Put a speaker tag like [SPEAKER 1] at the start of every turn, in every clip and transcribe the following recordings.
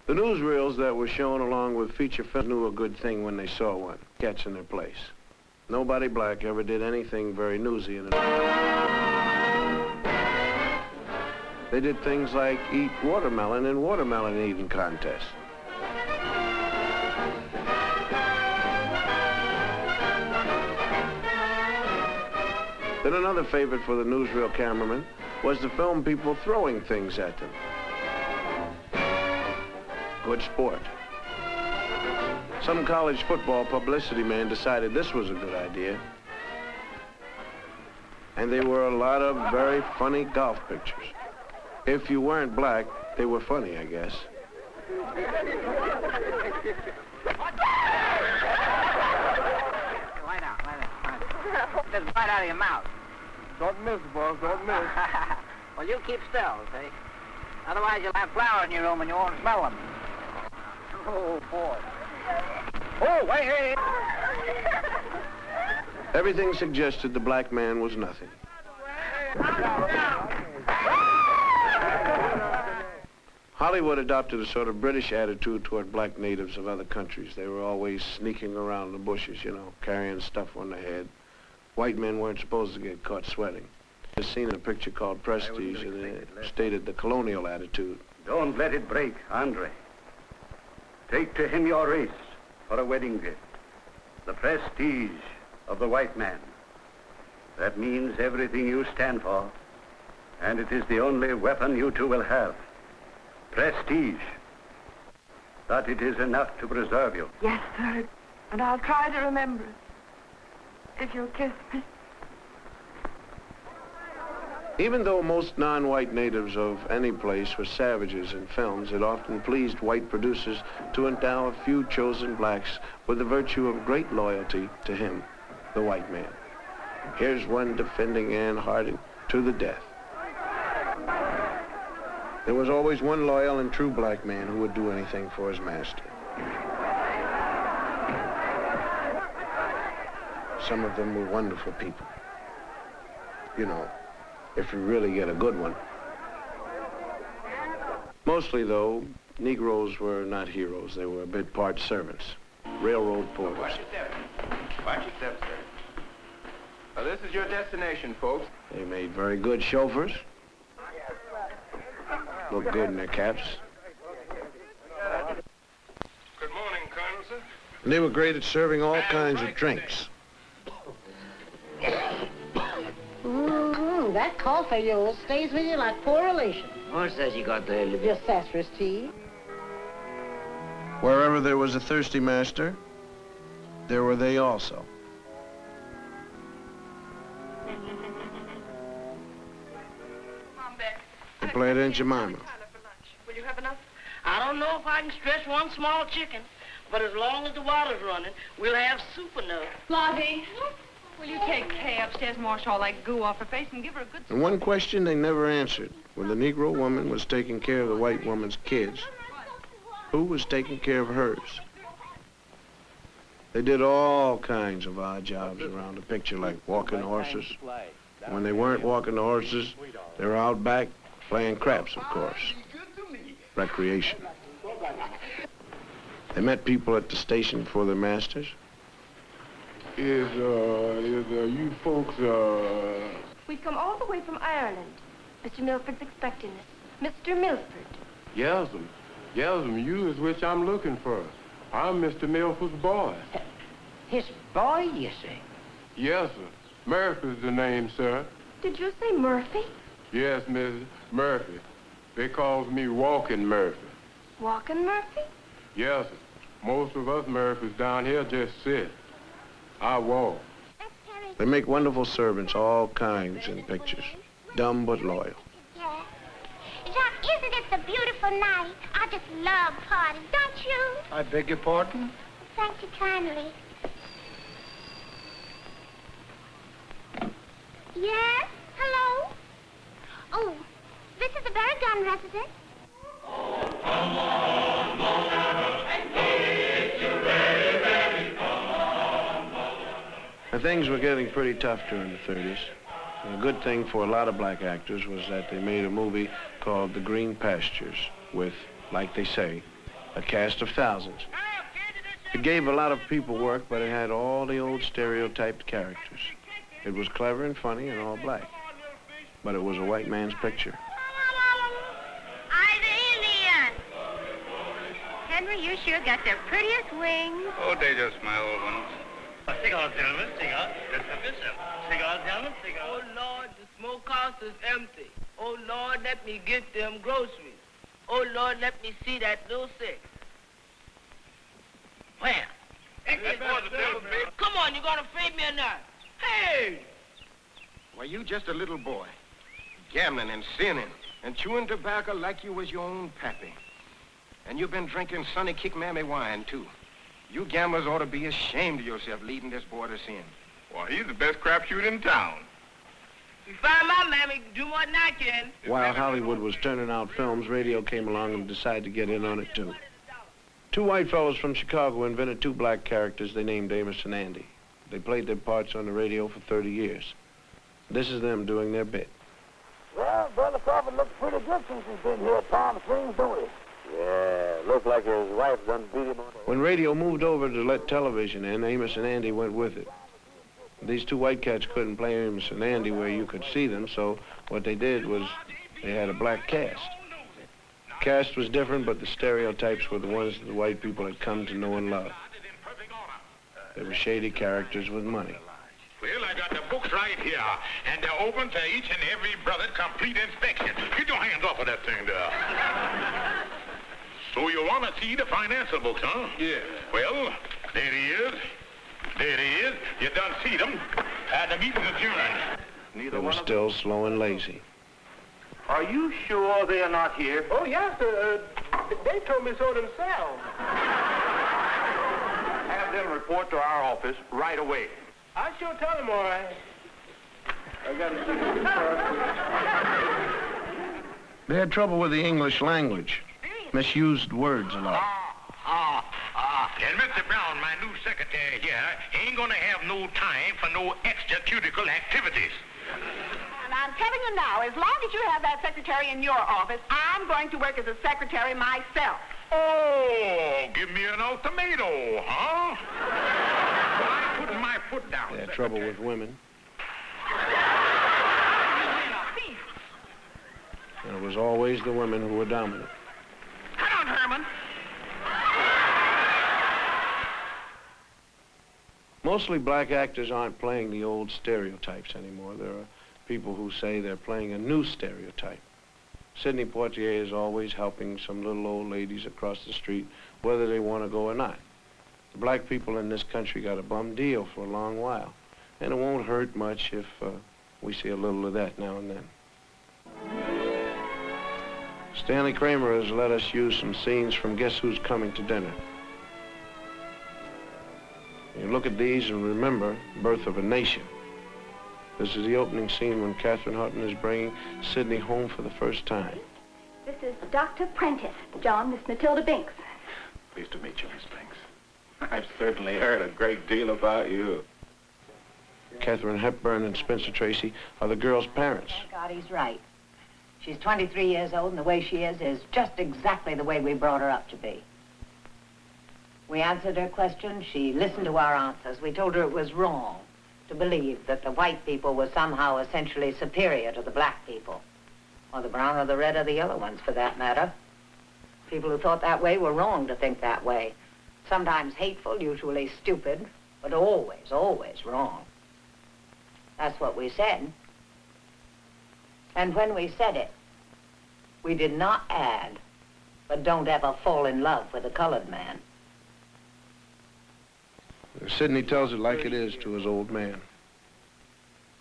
[SPEAKER 1] The newsreels that were shown along with feature films knew a good thing when they saw one, catching their place. Nobody black ever did anything very newsy in it. They did things like eat watermelon in watermelon eating contests. Then another favorite for the newsreel cameraman was to film people throwing things at them. Good sport. Some college football publicity man decided this was a good idea. And there were a lot of very funny golf pictures. If you weren't black, they were funny, I guess.
[SPEAKER 2] Lie down. Just right out of your mouth.
[SPEAKER 3] Don't miss, boss, don't miss.
[SPEAKER 2] Well, you keep still, see? Otherwise, you'll have flowers in your room and you won't smell them. Oh, boy. Oh, wait.
[SPEAKER 1] Everything suggested the black man was nothing. Hollywood adopted a sort of British attitude toward black natives of other countries. They were always sneaking around the bushes, you know, carrying stuff on their head. White men weren't supposed to get caught sweating. I've seen a picture called Pastures, and it stated the colonial attitude.
[SPEAKER 4] Don't let it break, Andre. Take to him your race for a wedding gift. The prestige of the white man. That means everything you stand for, and it is the only weapon you two will have. Prestige. But it is enough to preserve you.
[SPEAKER 5] Yes, sir. And I'll try to remember it. If you'll kiss me.
[SPEAKER 1] Even though most non-white natives of any place were savages in films, it often pleased white producers to endow a few chosen blacks with the virtue of great loyalty to him, the white man. Here's one defending Anne Harding to the death. There was always one loyal and true black man who would do anything for his master. Some of them were wonderful people. You know, if you really get a good one. Mostly, though, Negroes were not heroes. They were a bit part servants, railroad porters.
[SPEAKER 3] Watch your steps. Watch your steps, sir. Now, this is your destination, folks.
[SPEAKER 1] They made very good chauffeurs. Looked good in their caps.
[SPEAKER 3] Good morning, Colonel, sir.
[SPEAKER 1] And they were great at serving all kinds of drinks.
[SPEAKER 6] That coffee, you stays with you like poor relation.
[SPEAKER 2] Who says you got the...
[SPEAKER 6] Your sassress tea.
[SPEAKER 1] Wherever there was a thirsty master, there were they also.
[SPEAKER 5] Mom, Beck.
[SPEAKER 1] They played Aunt Jemima.
[SPEAKER 5] Will you have enough?
[SPEAKER 6] I don't know if I can stretch one small chicken, but as long as the water's running, we'll have soup enough.
[SPEAKER 5] Lottie, will you take Kay upstairs and wash all that goo off her face and give her a good...
[SPEAKER 1] And one question they never answered. When the Negro woman was taking care of the white woman's kids, who was taking care of hers? They did all kinds of odd jobs around the picture, like walking horses. When they weren't walking the horses, they were out back playing craps, of course. Recreation. They met people at the station for their masters.
[SPEAKER 3] Is you folks,
[SPEAKER 5] We've come all the way from Ireland. Mr. Milford's expecting us. Mr. Milford.
[SPEAKER 3] Yes'm, you is which I'm looking for. I'm Mr. Milford's boy.
[SPEAKER 6] His boy, you say?
[SPEAKER 3] Yes, sir. Murphy's the name, sir.
[SPEAKER 5] Did you say Murphy?
[SPEAKER 3] Yes, Mrs. Murphy. They calls me Walking Murphy.
[SPEAKER 5] Walking Murphy?
[SPEAKER 3] Yes, sir. Most of us Murphys down here just sit. I walk.
[SPEAKER 1] They make wonderful servants, all kinds in pictures. Dumb but loyal.
[SPEAKER 7] Yeah. Jacques, isn't it a beautiful night? I just love parties, don't you?
[SPEAKER 4] I beg your pardon?
[SPEAKER 7] Thank you kindly. Yes? Hello? Oh, this is the Baragon residence.
[SPEAKER 1] And things were getting pretty tough during the 30s. And a good thing for a lot of black actors was that they made a movie called The Green Pastures with, like they say, a cast of thousands. It gave a lot of people work, but it had all the old stereotyped characters. It was clever and funny and all black, but it was a white man's picture.
[SPEAKER 7] I'm the Indian. Henry, you sure got the prettiest wings.
[SPEAKER 8] Oh, they just my old ones.
[SPEAKER 6] Cigar, gentlemen, cigar. Just help yourself. Cigar, gentlemen, cigar. Oh, Lord, the smokehouse is empty. Oh, Lord, let me get them groceries. Oh, Lord, let me see that little six. Where? Come on, you gonna feed me or not? Hey!
[SPEAKER 8] Why, you just a little boy, gambling and sinning and chewing tobacco like you was your own pappy. And you've been drinking Sonny Kick Mammy wine, too. You gamblers ought to be ashamed of yourself leading this boy to sin.
[SPEAKER 3] Well, he's the best crapshoot in town.
[SPEAKER 6] You find my mammy, do more than I can.
[SPEAKER 1] While Hollywood was turning out films, radio came along and decided to get in on it, too. Two white fellows from Chicago invented two black characters they named Amos and Andy. They played their parts on the radio for 30 years. This is them doing their bit.
[SPEAKER 2] Well, Brother Crawford looks pretty good since he's been here at Palm Springs, don't he? Yeah, looks like his wife done beat him on the...
[SPEAKER 1] When radio moved over to let television in, Amos and Andy went with it. These two white cats couldn't play Amos and Andy where you could see them, so what they did was they had a black cast. The cast was different, but the stereotypes were the ones that the white people had come to know and love. They were shady characters with money.
[SPEAKER 9] Well, I got the books right here, and they're open to each and every brother complete inspection. Get your hands off of that thing there. So you want to see the financial books, huh?
[SPEAKER 3] Yeah.
[SPEAKER 9] Well, there he is. There he is. You done see them. The meeting's adjourned.
[SPEAKER 1] They were still slow and lazy.
[SPEAKER 8] Are you sure they're not here?
[SPEAKER 3] Oh, yes, sir. They told me so themselves.
[SPEAKER 8] Have them report to our office right away.
[SPEAKER 3] I sure tell them, all right. I got to see.
[SPEAKER 1] They had trouble with the English language, misused words a lot.
[SPEAKER 9] And Mr. Brown, my new secretary here, ain't gonna have no time for no extracurricular activities.
[SPEAKER 10] And I'm telling you now, as long as you have that secretary in your office, I'm going to work as a secretary myself.
[SPEAKER 9] Oh, give me an ultimatum, huh? Well, I'm putting my foot down.
[SPEAKER 1] They had trouble with women. And it was always the women who were dominant.
[SPEAKER 10] Come on, Herman.
[SPEAKER 1] Mostly black actors aren't playing the old stereotypes anymore. There are people who say they're playing a new stereotype. Sidney Poitier is always helping some little old ladies across the street, whether they want to go or not. The black people in this country got a bum deal for a long while, and it won't hurt much if we see a little of that now and then. Stanley Kramer has let us use some scenes from Guess Who's Coming to Dinner. You look at these and remember Birth of a Nation. This is the opening scene when Catherine Hutton is bringing Sidney home for the first time.
[SPEAKER 5] This is Dr. Prentice. John, Miss Matilda Binks.
[SPEAKER 8] Pleased to meet you, Miss Banks. I've certainly heard a great deal about you.
[SPEAKER 1] Katharine Hepburn and Spencer Tracy are the girl's parents.
[SPEAKER 11] Thank God he's right. She's 23 years old, and the way she is just exactly the way we brought her up to be. We answered her questions. She listened to our answers. We told her it was wrong to believe that the white people were somehow essentially superior to the black people, or the brown or the red or the yellow ones, for that matter. People who thought that way were wrong to think that way. Sometimes hateful, usually stupid, but always, always wrong. That's what we said. And when we said it, we did not add, but don't ever fall in love with a colored man.
[SPEAKER 1] Sidney tells it like it is to his old man.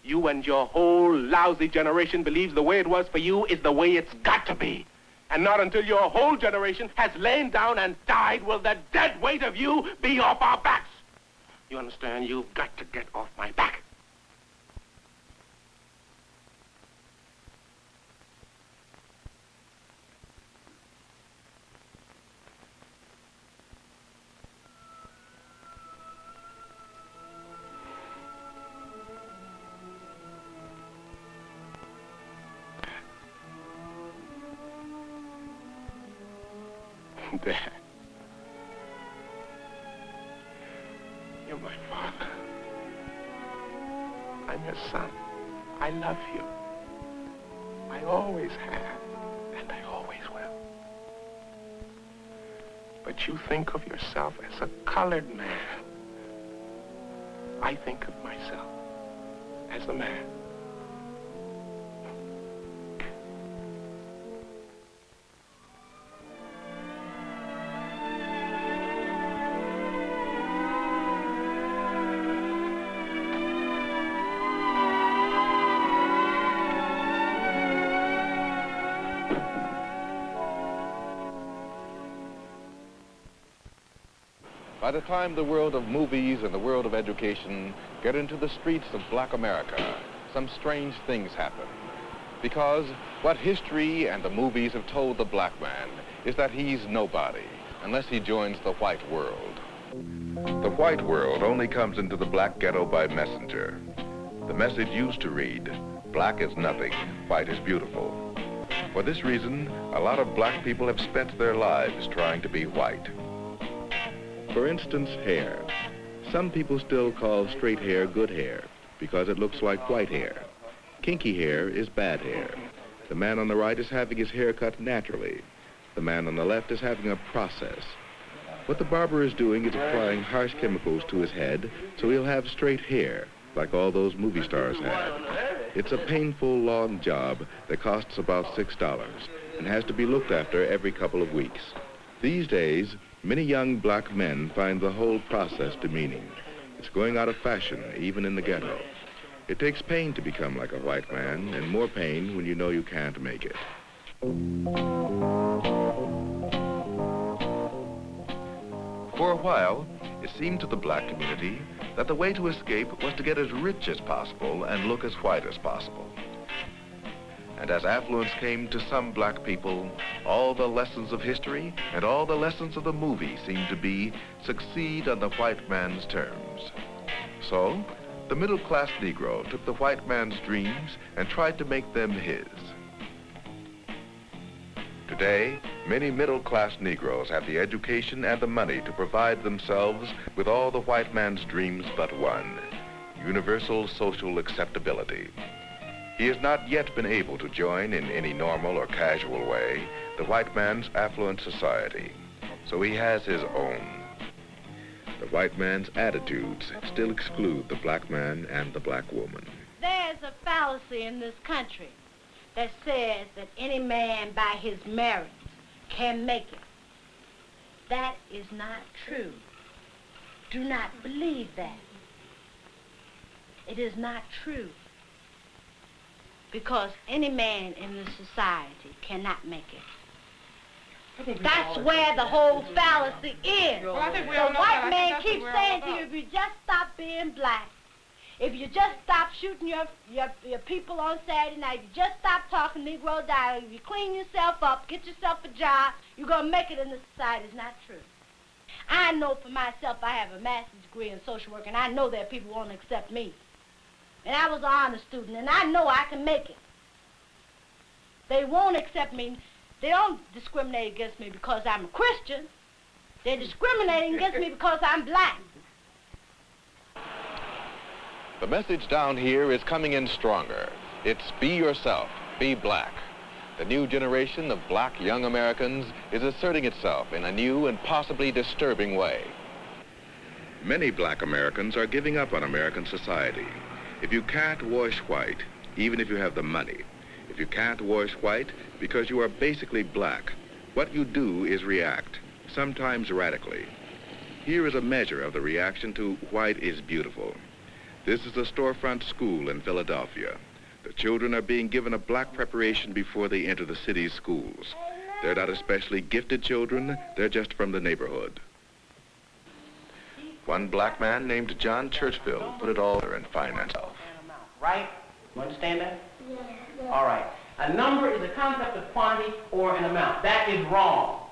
[SPEAKER 8] You and your whole lousy generation believes the way it was for you is the way it's got to be. And not until your whole generation has lain down and died will the dead weight of you be off our backs. You understand? You've got to get off my back. Dad. You're my father. I'm your son. I love you. I always have, and I always will. But you think of yourself as a colored man. I think of myself as a man.
[SPEAKER 12] By the time the world of movies and the world of education get into the streets of black America, some strange things happen. Because what history and the movies have told the black man is that he's nobody unless he joins the white world. The white world only comes into the black ghetto by messenger. The message used to read, black is nothing, white is beautiful. For this reason, a lot of black people have spent their lives trying to be white. For instance, hair. Some people still call straight hair good hair because it looks like white hair. Kinky hair is bad hair. The man on the right is having his hair cut naturally. The man on the left is having a process. What the barber is doing is applying harsh chemicals to his head so he'll have straight hair like all those movie stars had. It's a painful, long job that costs about $6 and has to be looked after every couple of weeks. These days, many young black men find the whole process demeaning. It's going out of fashion, even in the ghetto. It takes pain to become like a white man, and more pain when you know you can't make it. For a while, it seemed to the black community that the way to escape was to get as rich as possible and look as white as possible. And as affluence came to some black people, all the lessons of history and all the lessons of the movie seemed to be succeed on the white man's terms. So, the middle-class Negro took the white man's dreams and tried to make them his. Today, many middle-class Negroes have the education and the money to provide themselves with all the white man's dreams but one, universal social acceptability. He has not yet been able to join in any normal or casual way the white man's affluent society, so he has his own. The white man's attitudes still exclude the black man and the black woman.
[SPEAKER 13] There's a fallacy in this country that says that any man by his merits can make it. That is not true. Do not believe that. It is not true. Because any man in this society cannot make it. That's where the whole fallacy is. The white man keeps saying to you, if you just stop being black, if you just stop shooting your people on Saturday night, if you just stop talking Negro dialect, if you clean yourself up, get yourself a job, you're going to make it in this society. It's not true. I know for myself I have a master's degree in social work, and I know that people won't accept me. And I was an honor student, and I know I can make it. They won't accept me. They don't discriminate against me because I'm a Christian. They're discriminating against me because I'm black.
[SPEAKER 12] The message down here is coming in stronger. It's be yourself, be black. The new generation of black young Americans is asserting itself in a new and possibly disturbing way. Many black Americans are giving up on American society. If you can't wash white, even if you have the money, if you can't wash white because you are basically black, what you do is react, sometimes radically. Here is a measure of the reaction to white is beautiful. This is a storefront school in Philadelphia. The children are being given a black preparation before they enter the city's schools. They're not especially gifted children, they're just from the neighborhood. One black man named John Churchville put it all in finance.
[SPEAKER 14] Right? You understand that? Yeah. All right. A number is a concept of quantity or an amount. That is wrong.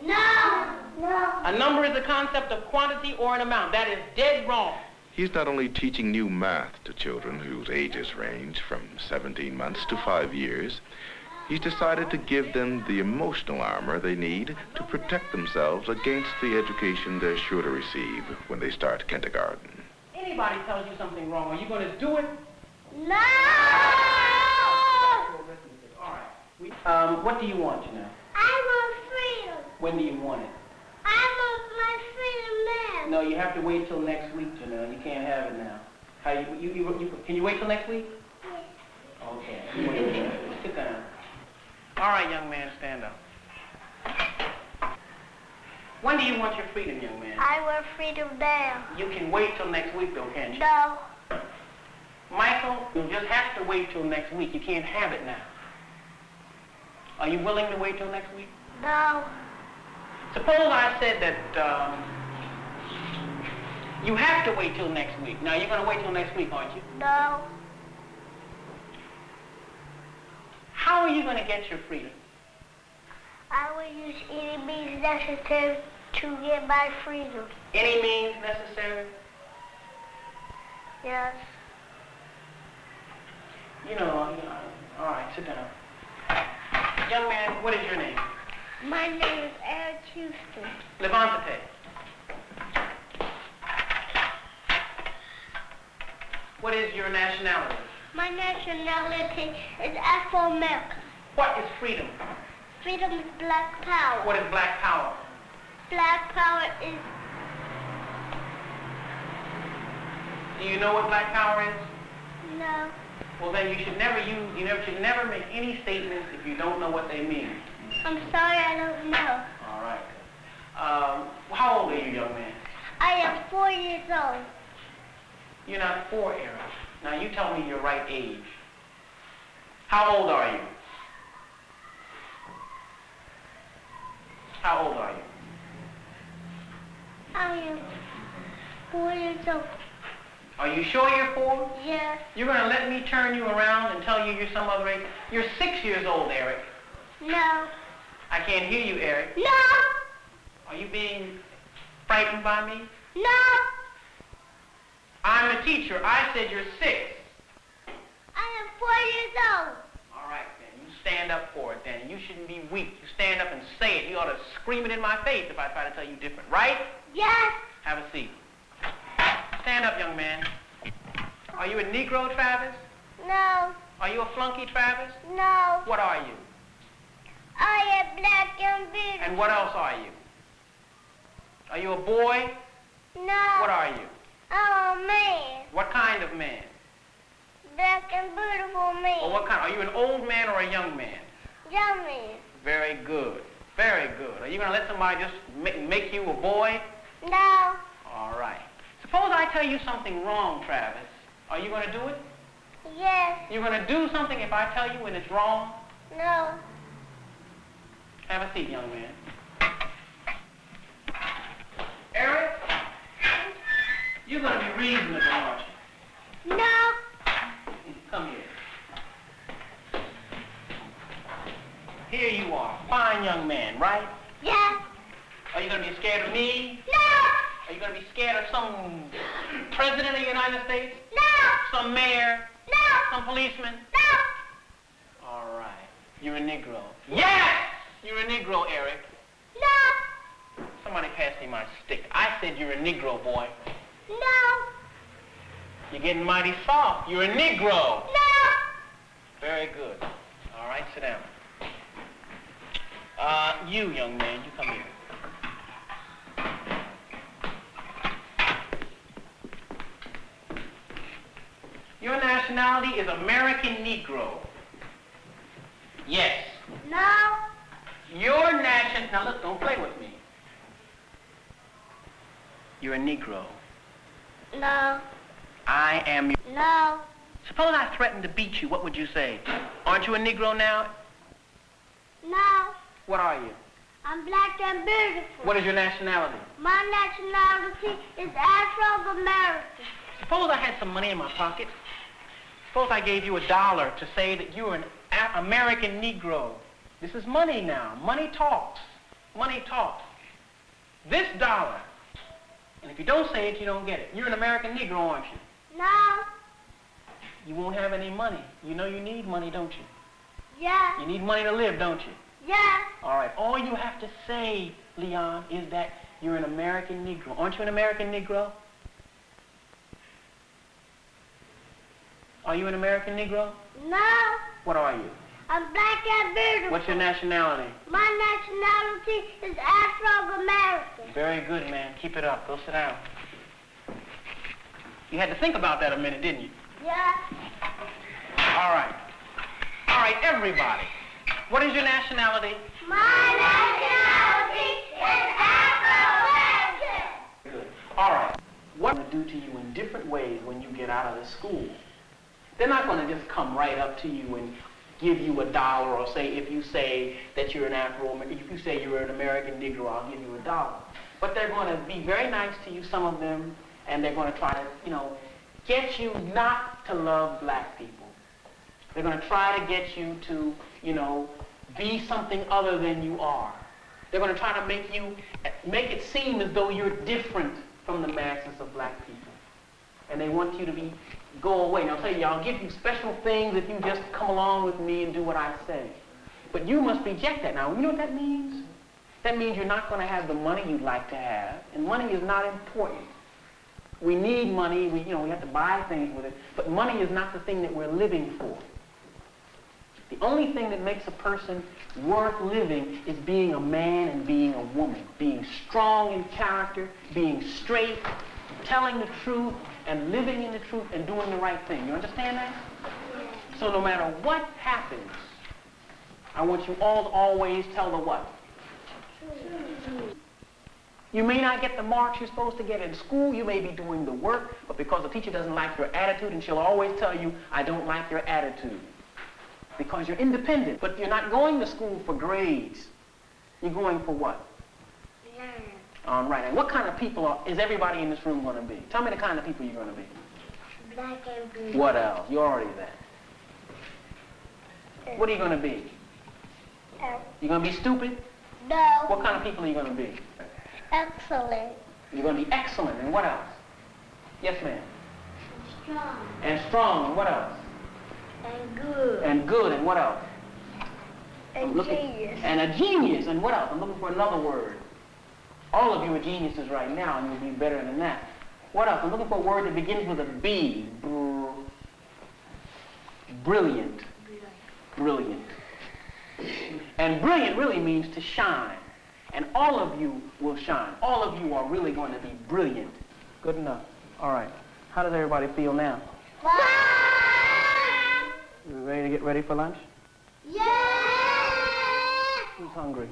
[SPEAKER 7] No! No!
[SPEAKER 14] A number is a concept of quantity or an amount. That is dead wrong.
[SPEAKER 12] He's not only teaching new math to children whose ages range from 17 months to 5 years, he's decided to give them the emotional armor they need to protect themselves against the education they're sure to receive when they start kindergarten.
[SPEAKER 14] Anybody tells you something wrong, are you going to do it?
[SPEAKER 7] No!
[SPEAKER 14] All right. What do you want, Janelle?
[SPEAKER 7] I want freedom.
[SPEAKER 14] When do you want it?
[SPEAKER 7] I want my freedom now.
[SPEAKER 14] No, you have to wait till next week, Janelle. You can't have it now. How can you wait till next week?
[SPEAKER 7] Yes.
[SPEAKER 14] Okay. Sit down. All right, young man, stand up. When do you want your freedom, young man?
[SPEAKER 7] I want freedom now.
[SPEAKER 14] You can wait till next week, though, can't you?
[SPEAKER 7] No.
[SPEAKER 14] Michael, you just have to wait till next week. You can't have it now. Are you willing to wait till next week?
[SPEAKER 7] No.
[SPEAKER 14] Suppose I said that you have to wait till next week. Now, you're going to wait till next week, aren't you?
[SPEAKER 7] No.
[SPEAKER 14] How are you going to get your freedom?
[SPEAKER 7] I will use any means necessary to get my freedom.
[SPEAKER 14] Any means necessary?
[SPEAKER 7] Yes.
[SPEAKER 14] You know, all right, sit down. Young man, what is your name?
[SPEAKER 7] My name is Eric Houston.
[SPEAKER 14] Levante. What is your nationality?
[SPEAKER 7] My nationality is Afro-American.
[SPEAKER 14] What is freedom?
[SPEAKER 7] Freedom is black power.
[SPEAKER 14] What is black power?
[SPEAKER 7] Black power is...
[SPEAKER 14] Do you know what black power is?
[SPEAKER 7] No.
[SPEAKER 14] Well, then you should never make any statements if you don't know what they mean.
[SPEAKER 7] I'm sorry, I don't know.
[SPEAKER 14] All right. How old are you, young man?
[SPEAKER 7] I am 4 years old.
[SPEAKER 14] You're not 4, Eric. Now, you tell me your right age. How old are you? How old are you?
[SPEAKER 7] I am 4 years old.
[SPEAKER 14] Are you sure you're 4?
[SPEAKER 7] Yes.
[SPEAKER 14] You're going to let me turn you around and tell you you're some other age? You're 6 years old, Eric.
[SPEAKER 7] No.
[SPEAKER 14] I can't hear you, Eric.
[SPEAKER 7] No!
[SPEAKER 14] Are you being frightened by me?
[SPEAKER 7] No!
[SPEAKER 14] I'm the teacher. I said you're 6.
[SPEAKER 7] I am 4 years old.
[SPEAKER 14] All right, then. You stand up for it, then. You shouldn't be weak. You stand up and say it. You ought to scream it in my face if I try to tell you different, right?
[SPEAKER 7] Yes.
[SPEAKER 14] Have a seat. Stand up, young man. Are you a Negro, Travis?
[SPEAKER 7] No.
[SPEAKER 14] Are you a flunky, Travis?
[SPEAKER 7] No.
[SPEAKER 14] What are you?
[SPEAKER 7] I am black and beautiful.
[SPEAKER 14] And what else are you? Are you a boy?
[SPEAKER 7] No.
[SPEAKER 14] What are you?
[SPEAKER 7] I'm a man.
[SPEAKER 14] What kind of man?
[SPEAKER 7] Black and beautiful man.
[SPEAKER 14] Or what kind? Are you an old man or a young man?
[SPEAKER 7] Young man.
[SPEAKER 14] Very good. Very good. Are you going to let somebody just make you a boy?
[SPEAKER 7] No.
[SPEAKER 14] All right. Suppose I tell you something wrong, Travis. Are you going to do it?
[SPEAKER 7] Yes.
[SPEAKER 14] You're going to do something if I tell you when it's wrong?
[SPEAKER 7] No.
[SPEAKER 14] Have a seat, young man. Eric, you're going to be reasonable, aren't you?
[SPEAKER 7] No.
[SPEAKER 14] Come here. Here you are. Fine young man, right?
[SPEAKER 7] Yes.
[SPEAKER 14] Are you going to be scared of me?
[SPEAKER 7] No.
[SPEAKER 14] Are you going to be scared of some president of the United States?
[SPEAKER 7] No.
[SPEAKER 14] Some mayor?
[SPEAKER 7] No.
[SPEAKER 14] Some policeman?
[SPEAKER 7] No.
[SPEAKER 14] All right. You're a Negro. Yes! You're a Negro, Eric.
[SPEAKER 7] No.
[SPEAKER 14] Somebody pass me my stick. I said you're a Negro, boy.
[SPEAKER 7] No.
[SPEAKER 14] You're getting mighty soft. You're a Negro.
[SPEAKER 7] No.
[SPEAKER 14] Very good. All right, sit down. You, young man, you come here. Your nationality is American Negro. Yes.
[SPEAKER 7] No.
[SPEAKER 14] Your nation... Now, look, don't play with me. You're a Negro.
[SPEAKER 7] No.
[SPEAKER 14] I am...
[SPEAKER 7] No.
[SPEAKER 14] Suppose I threatened to beat you. What would you say? Aren't you a Negro now?
[SPEAKER 7] No.
[SPEAKER 14] What are you?
[SPEAKER 7] I'm black and beautiful.
[SPEAKER 14] What is your nationality?
[SPEAKER 7] My nationality is Afro-American.
[SPEAKER 14] Suppose I had some money in my pocket. Suppose I gave you $1 to say that you're an American Negro. This is money now. Money talks. Money talks. This $1. And if you don't say it, you don't get it. You're an American Negro, aren't you?
[SPEAKER 7] No.
[SPEAKER 14] You won't have any money. You know you need money, don't you?
[SPEAKER 7] Yeah.
[SPEAKER 14] You need money to live, don't you?
[SPEAKER 7] Yeah.
[SPEAKER 14] All right. All you have to say, Leon, is that you're an American Negro. Aren't you an American Negro? Are you an American Negro?
[SPEAKER 7] No.
[SPEAKER 14] What are you?
[SPEAKER 7] I'm black and beautiful.
[SPEAKER 14] What's your nationality?
[SPEAKER 7] My nationality is Afro-American.
[SPEAKER 14] Very good, man. Keep it up. Go sit down. You had to think about that a minute, didn't you?
[SPEAKER 7] Yeah.
[SPEAKER 14] All right. All right, everybody. What is your nationality?
[SPEAKER 7] My nationality is Afro-American.
[SPEAKER 14] Good. All right. What will do to you in different ways when you get out of the school? They're not going to just come right up to you and give you $1 or say, if you say that you're an Afro-American, if you say you're an American Negro, I'll give you $1. But they're going to be very nice to you, some of them, and they're going to try to, get you not to love black people. They're going to try to get you to, be something other than you are. They're going to try to make it seem as though you're different from the masses of black people. And they want you to go away. Now, I'll tell you, I'll give you special things if you just come along with me and do what I say. But you must reject that. Now, you know what that means? That means you're not going to have the money you'd like to have, and money is not important. We need money. We have to buy things with it, but money is not the thing that we're living for. The only thing that makes a person worth living is being a man and being a woman, being strong in character, being straight, telling the truth, and living in the truth and doing the right thing. You understand that? So no matter what happens, I want you all to always tell the what? You may not get the marks you're supposed to get in school. You may be doing the work, but because the teacher doesn't like your attitude, and she'll always tell you, I don't like your attitude. Because you're independent, but you're not going to school for grades. You're going for what? All right, and what kind of people is everybody in this room going to be? Tell me the kind of people you're going to be.
[SPEAKER 7] Black and beautiful.
[SPEAKER 14] What else? You're already that. What are you going to be? You're going to be stupid?
[SPEAKER 7] No.
[SPEAKER 14] What kind of people are you going to be?
[SPEAKER 7] Excellent.
[SPEAKER 14] You're going to be excellent, and what else? Yes, ma'am.
[SPEAKER 7] Strong.
[SPEAKER 14] And strong, and what else?
[SPEAKER 7] And good.
[SPEAKER 14] And good, and what else?
[SPEAKER 7] And genius.
[SPEAKER 14] And a genius, and what else? I'm looking for another word. All of you are geniuses right now, and you'll be better than that. What else? I'm looking for a word that begins with a B. Brilliant. Brilliant. And brilliant really means to shine. And all of you will shine. All of you are really going to be brilliant. Good enough. All right. How does everybody feel now? You ready to get ready for lunch?
[SPEAKER 7] Yeah!
[SPEAKER 14] Who's hungry?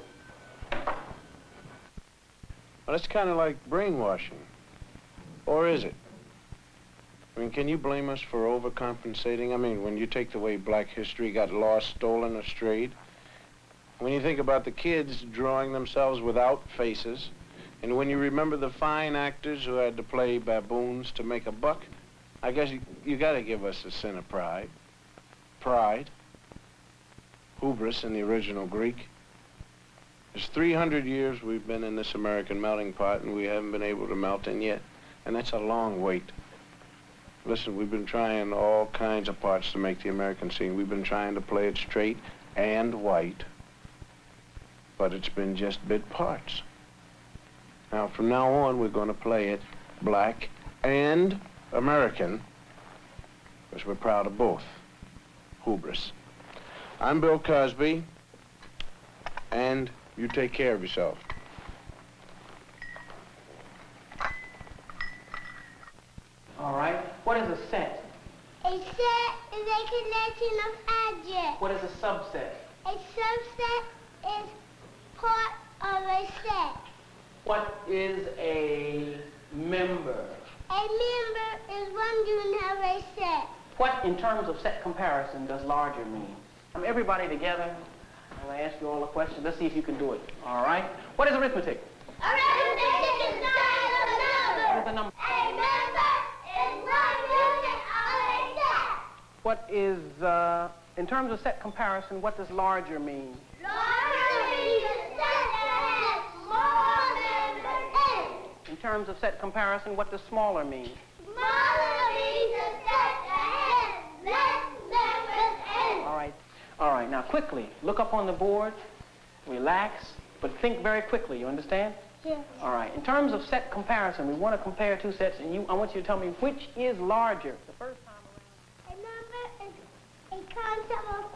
[SPEAKER 1] Well, it's kind of like brainwashing. Or is it? I mean, can you blame us for overcompensating? I mean, when you take the way black history got lost, stolen, or strayed, when you think about the kids drawing themselves without faces, and when you remember the fine actors who had to play baboons to make a buck, I guess you got to give us a sin of pride. Pride. Hubris in the original Greek. It's 300 years we've been in this American melting pot, and we haven't been able to melt in yet. And that's a long wait. Listen, we've been trying all kinds of parts to make the American scene. We've been trying to play it straight and white, but it's been just bit parts. Now, from now on, we're going to play it black and American, because we're proud of both. Hubris. I'm Bill Cosby, and you take care of yourself.
[SPEAKER 14] All right. What is a set?
[SPEAKER 7] A set is a collection of objects.
[SPEAKER 14] What is a subset?
[SPEAKER 7] A subset is part of a set.
[SPEAKER 14] What is a member?
[SPEAKER 7] A member is one unit of a set.
[SPEAKER 14] What, in terms of set comparison, does larger mean? Everybody together. I'm going to ask you all a question. Let's see if you can do it. All right? What is arithmetic?
[SPEAKER 7] Arithmetic is not a number.
[SPEAKER 14] What is a number?
[SPEAKER 7] A member is one unit of a set.
[SPEAKER 14] What is, in terms of set comparison, what does larger mean?
[SPEAKER 7] Larger means a set that has more members in it.
[SPEAKER 14] In terms of set comparison, what does smaller mean?
[SPEAKER 7] Smaller means a set that has less members in it.
[SPEAKER 14] All right. All right, now quickly, look up on the board, relax, but think very quickly, you understand?
[SPEAKER 7] Yes.
[SPEAKER 14] All right, in terms of set comparison, we want to compare two sets, and I want you to tell me which is larger. The first time around.
[SPEAKER 7] Remember, it comes up